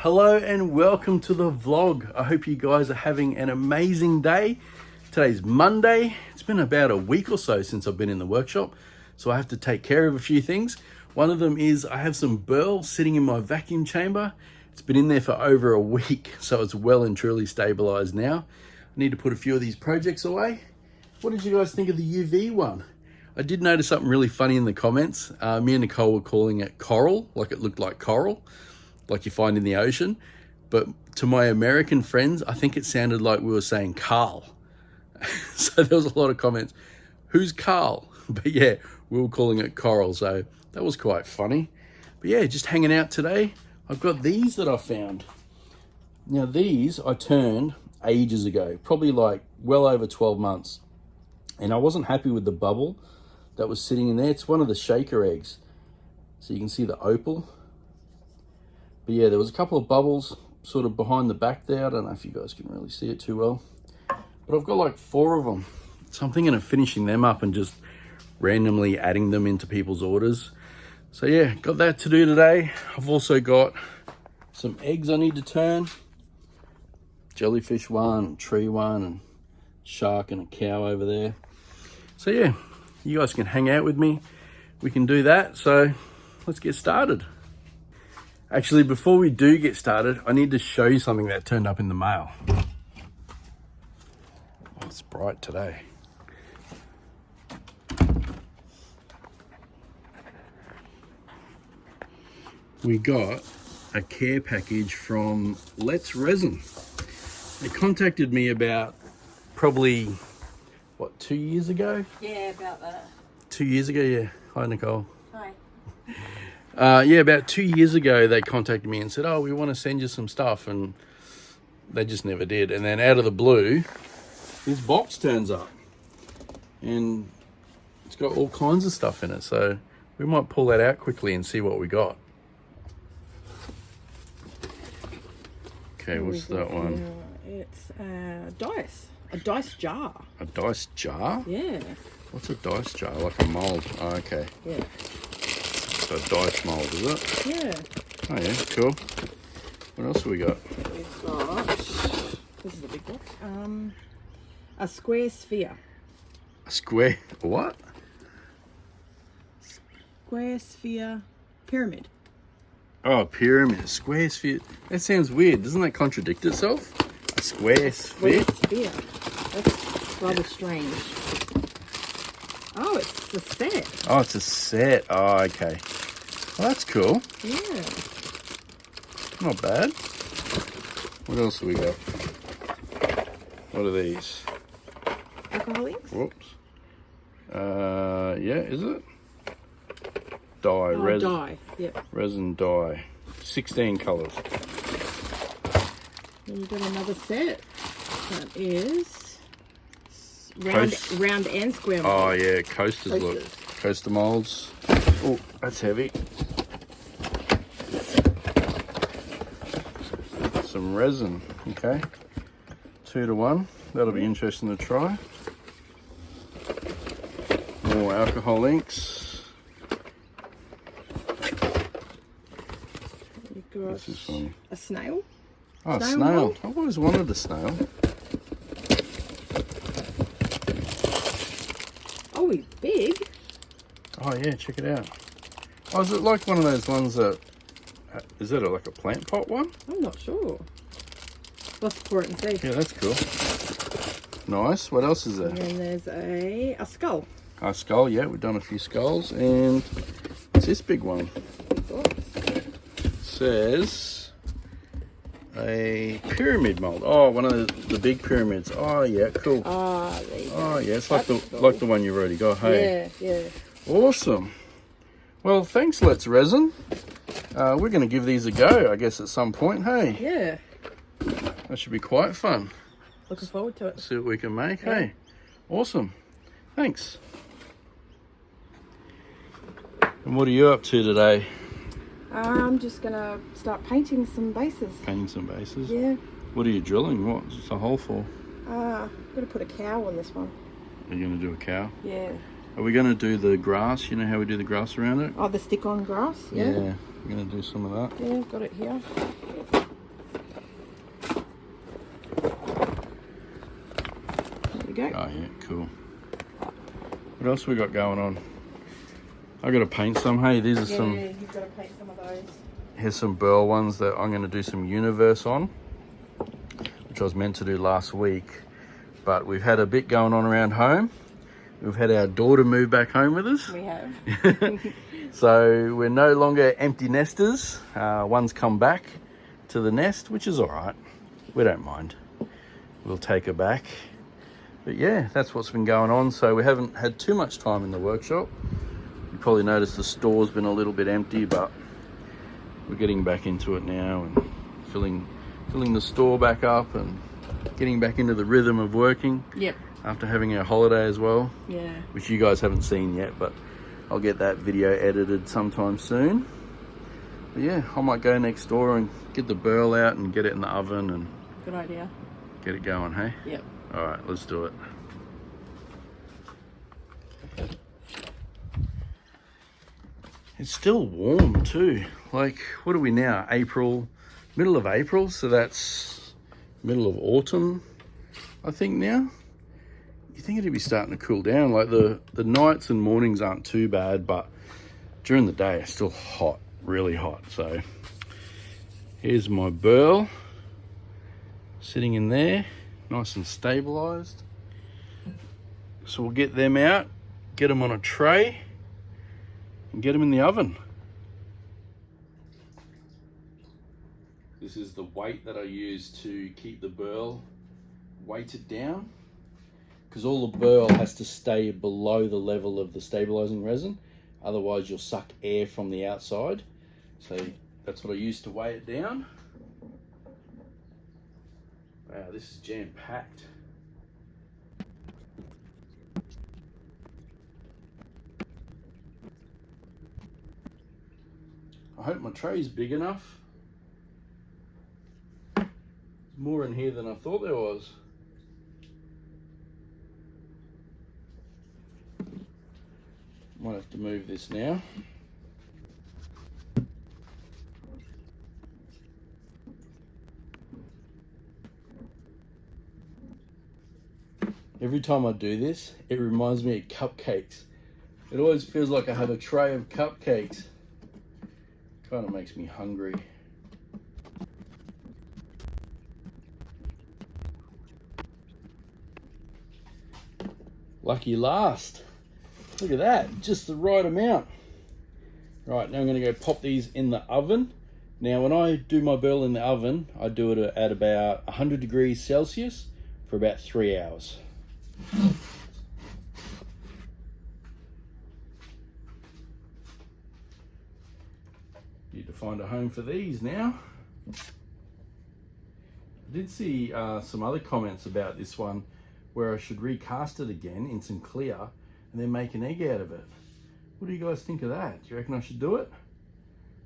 Hello and welcome to the vlog. I hope you guys are having an amazing day. Today's Monday. It's been about a week or so since I've been in the workshop, so I have to take care of a few things. One of them is I have some Burl sitting in my vacuum chamber. It's been in there for over a week, so it's well and truly stabilized now. I need to put a few of these projects away. What did you guys think of the UV one? I did notice something really funny in the comments. Me and Nicole were calling it coral, like it looked like coral, like you find in the ocean. But to my American friends, I think it sounded like we were saying Carl. So there was a lot of comments, who's Carl? But yeah, we were calling it coral, so that was quite funny. But yeah, just hanging out today. I've got these that I found. Now these I turned ages ago, probably like well over 12 months. And I wasn't happy with the bubble that was sitting in there. It's one of the shaker eggs. So you can see the opal. But yeah, there was a couple of bubbles sort of behind the back there. I don't know if you guys can really see it too well. But I've got like 4 of them. So I'm thinking of finishing them up and just randomly adding them into people's orders. So yeah, got that to do today. I've also got some eggs I need to turn. Jellyfish one, tree one, and shark and a cow over there. So yeah, you guys can hang out with me. We can do that. So let's get started. Actually, before we do get started, I need to show you something that turned up in the mail. Oh, it's bright today. We got a care package from Let's Resin. They contacted me about probably, what, 2 years ago? Yeah, about that. 2 years ago, yeah. Hi, Nicole. Hi. Yeah, about 2 years ago, they contacted me and said, oh, we want to send you some stuff. And they just never did. And then out of the blue, this box turns up. And it's got all kinds of stuff in it. So we might pull that out quickly and see what we got. Okay, what's that one? It's dice. A dice jar. A dice jar? Yeah. What's a dice jar? Like a mold? Oh, okay. Yeah. So a dice mold, is it? Yeah. Oh yeah, cool. What else have we got? We've got, this is a big box, a square sphere. A square, what? Square sphere pyramid. Oh, pyramid, square sphere. That sounds weird. Doesn't that contradict itself? A square sphere? Square sphere. That's rather strange. Oh, it's the set. Oh, it's a set. Oh, okay. Well, that's cool. Yeah. Not bad. What else have we got? What are these? Alcohol inks? Whoops. Yeah, is it? Dye, Oh, dye. Yep. Resin dye. 16 colours. Then you've got another set. That is Coast. round and square. Oh yeah, coasters. Look. Coasters. Coaster molds. Oh, that's heavy. Some resin. Okay. 2 to 1. That'll be interesting to try. More alcohol inks. You've got What's this one? a snail. Oh, Snail snail. mold? I've always wanted a snail. Oh, he's big. Oh yeah, check it out. Oh, is it like one of those ones that, is it like a plant pot one? I'm not sure. Let's pour it and see. Yeah, that's cool. Nice. What else is there? And then there's a skull. A skull, yeah, we've done a few skulls. And what's this big one? It says a pyramid mold. Oh, one of the big pyramids. Oh yeah, cool. Ah, there you go. Oh yeah, it's That's like cool. the one you've already got. Hey. Yeah, yeah. Awesome. Well, thanks, Let's Resin. We're going to give these a go, I guess, at some point. Hey, Yeah. that should be quite fun. Looking forward to it. See what we can make. Yeah. Hey, awesome. Thanks. And what are you up to today? I'm just gonna start painting some bases. Painting some bases? Yeah. What are you drilling? What's the hole for? I'm gonna put a cow on this one. Are you going to do a cow? Yeah. Are we going to do the grass? You know how we do the grass around it? Oh, the stick-on grass? Yeah. We're going to do some of that. Yeah, got it here. Oh yeah, cool. What else we got going on? I got to paint some. Hey, these are some. Yeah, you've got to paint some of those. Here's some Burl ones that I'm going to do some universe on, which I was meant to do last week, but we've had a bit going on around home. We've had our daughter move back home with us. We have. So we're no longer empty nesters. One's come back to the nest, which is all right. We don't mind. We'll take her back. But yeah, that's what's been going on. So we haven't had too much time in the workshop. You probably noticed the store's been a little bit empty, but we're getting back into it now and filling the store back up and getting back into the rhythm of working. Yep. After having our holiday as well. Yeah. Which you guys haven't seen yet, but I'll get that video edited sometime soon. But yeah, I might go next door and get the Burl out and get it in the oven and Good idea. get it going, hey? Yep. All right, let's do it. It's still warm too. Like, what are we now? April, middle of April, so that's middle of autumn, I think now. You think it'd be starting to cool down. Like the nights and mornings aren't too bad, but during the day it's still hot, really hot. So here's my Burl sitting in there, nice and stabilized. So we'll get them out, get them on a tray and get them in the oven. This is the weight that I use to keep the Burl weighted down, because all the Burl has to stay below the level of the stabilizing resin, otherwise you'll suck air from the outside. So that's what I use to weigh it down. Wow, this is jam-packed. I hope my tray's big enough. There's more in here than I thought there was. Might have to move this now. Every time I do this, it reminds me of cupcakes. It always feels like I have a tray of cupcakes. Kind of makes me hungry. Lucky last. Look at that, just the right amount. Right, now I'm going to go pop these in the oven. Now when I do my Burl in the oven, I do it at about 100 degrees Celsius for about 3 hours. Need to find a home for these now. I did see some other comments about this one where I should recast it again in some clear and then make an egg out of it. What do you guys think of that? Do you reckon I should do it?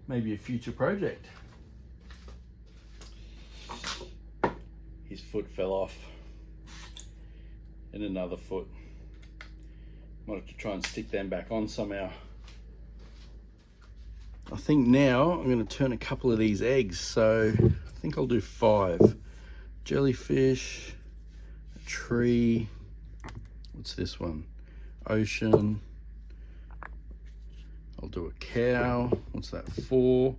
Maybe a future project. His foot fell off. And another foot. Might have to try and stick them back on somehow. I think now I'm going to turn a couple of these eggs. So I think I'll do 5. Jellyfish, a tree, what's this one? Ocean. I'll do a cow, what's that, 4,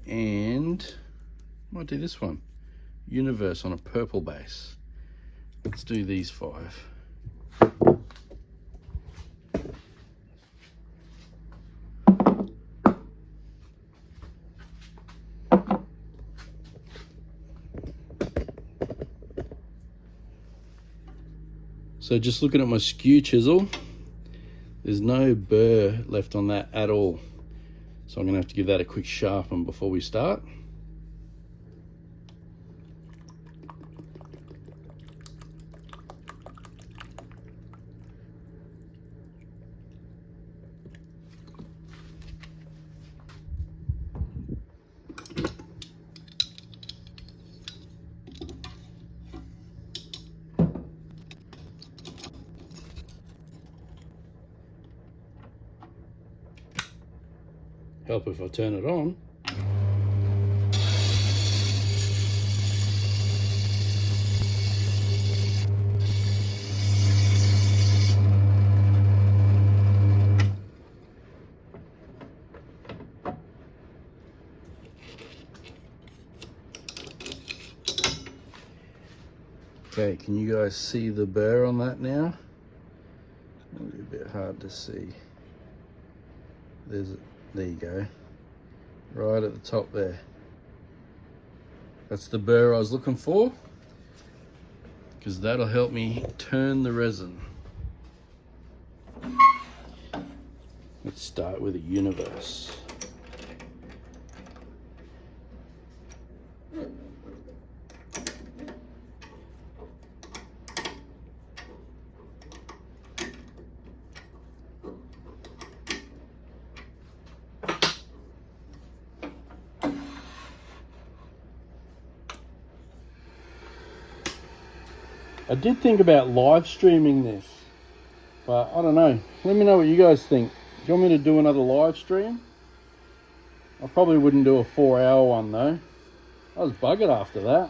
and I might do this one, universe on a purple base. Let's do these 5. So just looking at my Skew Chisel, there's no burr left on that at all. So I'm gonna have to give that a quick sharpen before we start. Help if I turn it on. Okay, can you guys see the burr on that now? It'll be a bit hard to see. There you go. Right at the top there. That's the burr I was looking for, because that'll help me turn the resin. Let's start with a universe. I did think about live streaming this, but I don't know. Let me know what you guys think. Do you want me to do another live stream? I probably wouldn't do a 4-hour one though. I was buggered after that.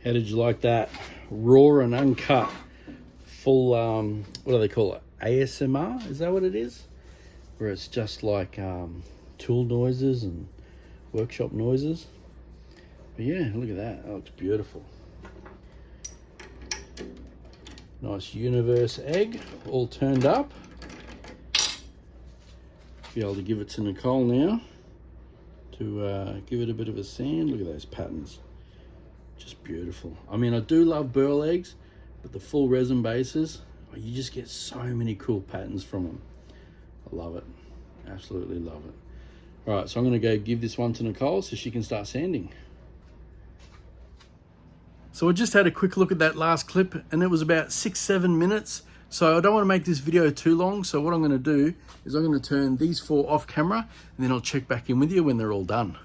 How did you like that? Raw and uncut, full, what do they call it? ASMR, is that what it is? Where it's just like tool noises and workshop noises. But yeah, look at that, that looks beautiful. Nice universe egg, all turned up. Be able to give it to Nicole now to give it a bit of a sand. Look at those patterns, just beautiful. I mean, I do love Burl eggs, but the full resin bases, oh, you just get so many cool patterns from them. I love it, absolutely love it. All right, so I'm gonna go give this one to Nicole so she can start sanding. So I just had a quick look at that last clip and it was about 6-7 minutes. So I don't want to make this video too long. So what I'm going to do is I'm going to turn these 4 off camera and then I'll check back in with you when they're all done.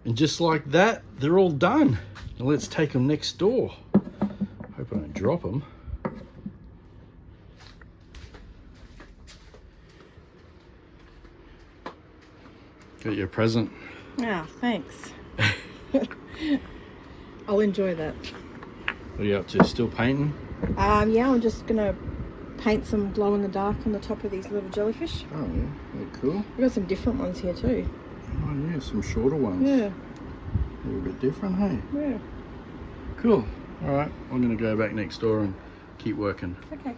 And just like that, they're all done. Now let's take them next door. Hope I don't drop them. Got your present. Yeah, thanks. I'll enjoy that. What are you up to? Still painting? Yeah, I'm just gonna paint some glow in the dark on the top of these little jellyfish. Oh yeah, they're cool. We've got some different ones here too. Oh yeah, some shorter ones. Yeah. They're a bit different, hey? Yeah. Cool. All right, I'm gonna go back next door and keep working. Okay.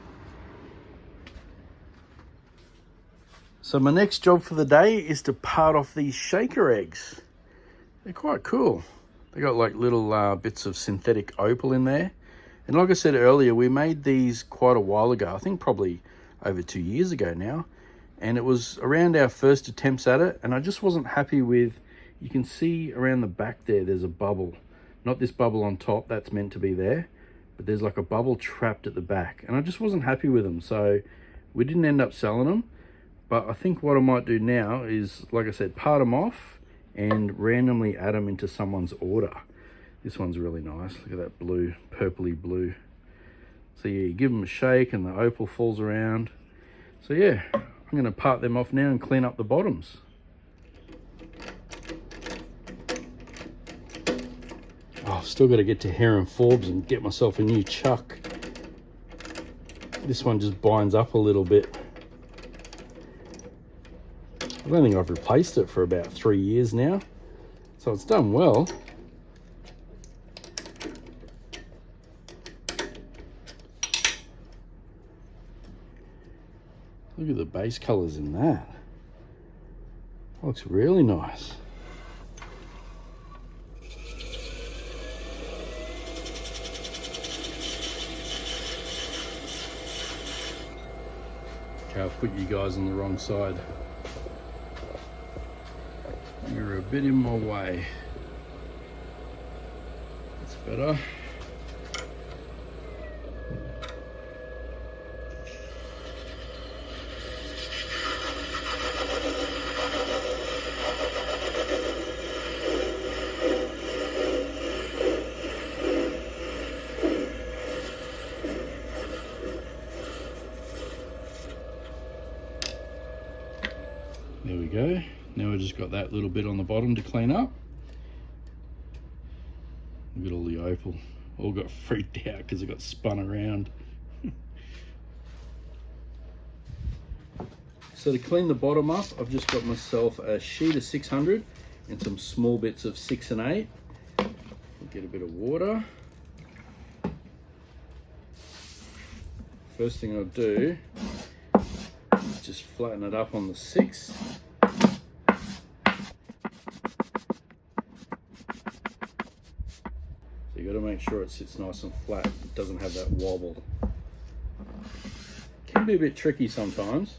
So my next job for the day is to part off these shaker eggs. They're quite cool. They got like little bits of synthetic opal in there. And like I said earlier, we made these quite a while ago. I think probably over 2 years ago now. And it was around our first attempts at it. And I just wasn't happy with, you can see around the back there, there's a bubble. Not this bubble on top, that's meant to be there. But there's like a bubble trapped at the back. And I just wasn't happy with them. So we didn't end up selling them. But I think what I might do now is, like I said, part them off and randomly add them into someone's order. This one's really nice. Look at that blue, purpley blue. So yeah, you give them a shake and the opal falls around. So yeah, I'm gonna part them off now and clean up the bottoms. Oh, I've still got to get to Heron Forbes and get myself a new chuck. This one just binds up a little bit. I don't think I've replaced it for about 3 years now, so it's done well. Look at the base colors in that. Looks really nice. Okay, I've put you guys on the wrong side. You're a bit in my way. That's better. There we go. Now we've just got that little bit on the bottom to clean up. Look at all the opal. All got freaked out because it got spun around. So to clean the bottom up, I've just got myself a sheet of 600 and some small bits of 6 and 8. I'll get a bit of water. First thing I'll do is just flatten it up on the 6. You got to make sure it sits nice and flat. It doesn't have that wobble. Can be a bit tricky sometimes.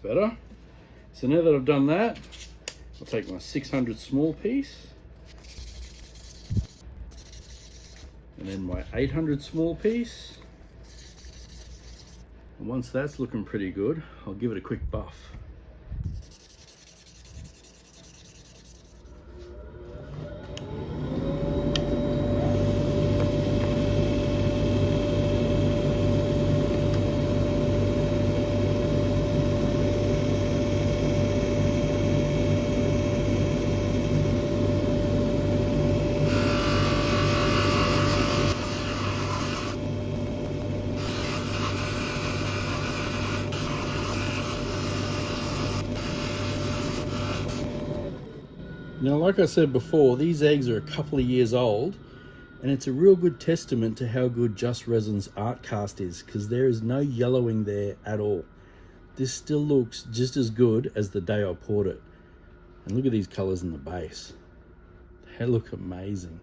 better. So now that I've done that, I'll take my 600 small piece and then my 800 small piece. And once that's looking pretty good, I'll give it a quick buff. Now, like I said before, these eggs are a couple of years old, and it's a real good testament to how good Just Resin's art cast is, because there is no yellowing there at all. This still looks just as good as the day I poured it. And look at these colors in the base. They look amazing.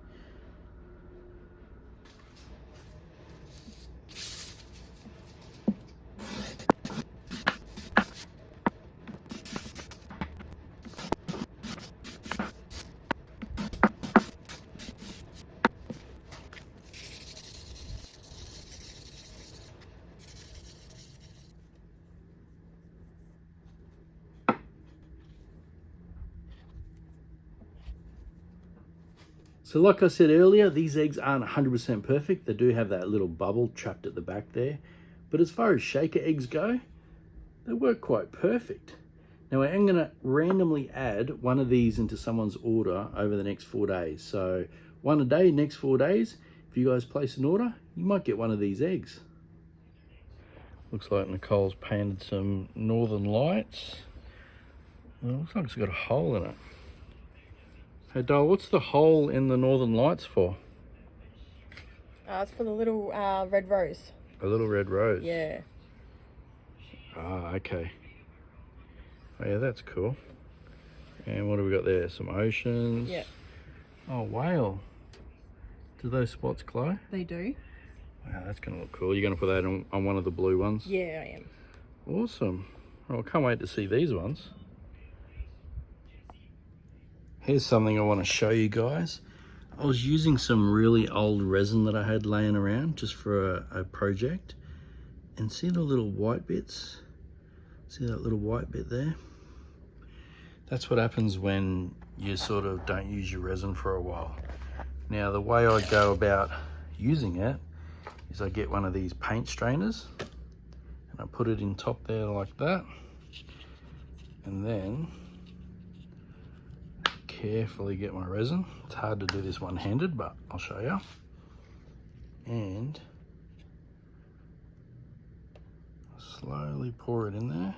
So like I said earlier, these eggs aren't 100% perfect. They do have that little bubble trapped at the back there. But as far as shaker eggs go, they work quite perfect. Now I am going to randomly add one of these into someone's order over the next 4 days. So one a day, next 4 days. If you guys place an order, you might get one of these eggs. Looks like Nicole's painted some northern lights. Well, it looks like it's got a hole in it. Hey Dole, what's the hole in the northern lights for? It's for the little red rose. A little red rose? Yeah. Ah, okay. Oh yeah, that's cool. And what have we got there? Some oceans. Yeah. Oh, whale. Do those spots glow? They do. Wow, that's going to look cool. You're going to put that on one of the blue ones? Yeah, I am. Awesome. Well, I can't wait to see these ones. Here's something I want to show you guys. I was using some really old resin that I had laying around just for a project. And see the little white bits? See that little white bit there? That's what happens when you sort of don't use your resin for a while. Now the way I go about using it is I get one of these paint strainers and I put it in top there like that. And then carefully get my resin. It's hard to do this one-handed, but I'll show you. And slowly pour it in there.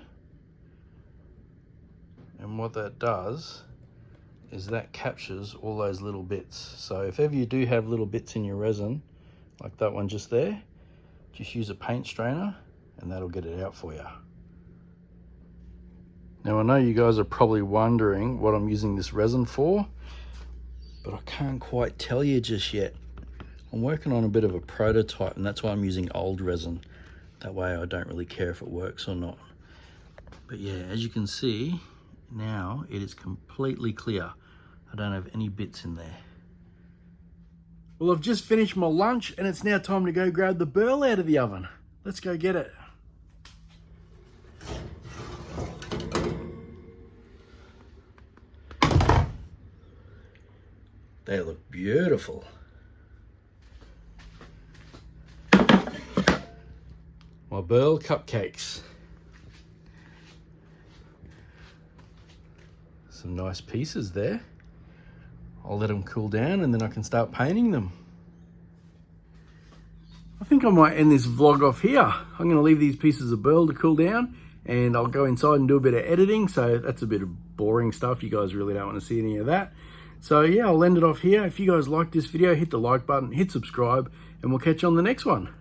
And what that does is that captures all those little bits. So if ever you do have little bits in your resin, like that one just there, just use a paint strainer and that'll get it out for you. Now I know you guys are probably wondering what I'm using this resin for, but I can't quite tell you just yet. I'm working on a bit of a prototype and that's why I'm using old resin. That way I don't really care if it works or not. But yeah, as you can see, now it is completely clear. I don't have any bits in there. Well, I've just finished my lunch and it's now time to go grab the Burl out of the oven. Let's go get it. They look beautiful. My Burl cupcakes. Some nice pieces there. I'll let them cool down and then I can start painting them. I think I might end this vlog off here. I'm going to leave these pieces of Burl to cool down and I'll go inside and do a bit of editing. So that's a bit of boring stuff. You guys really don't want to see any of that. So yeah, I'll end it off here. If you guys like this video, hit the like button, hit subscribe, and we'll catch you on the next one.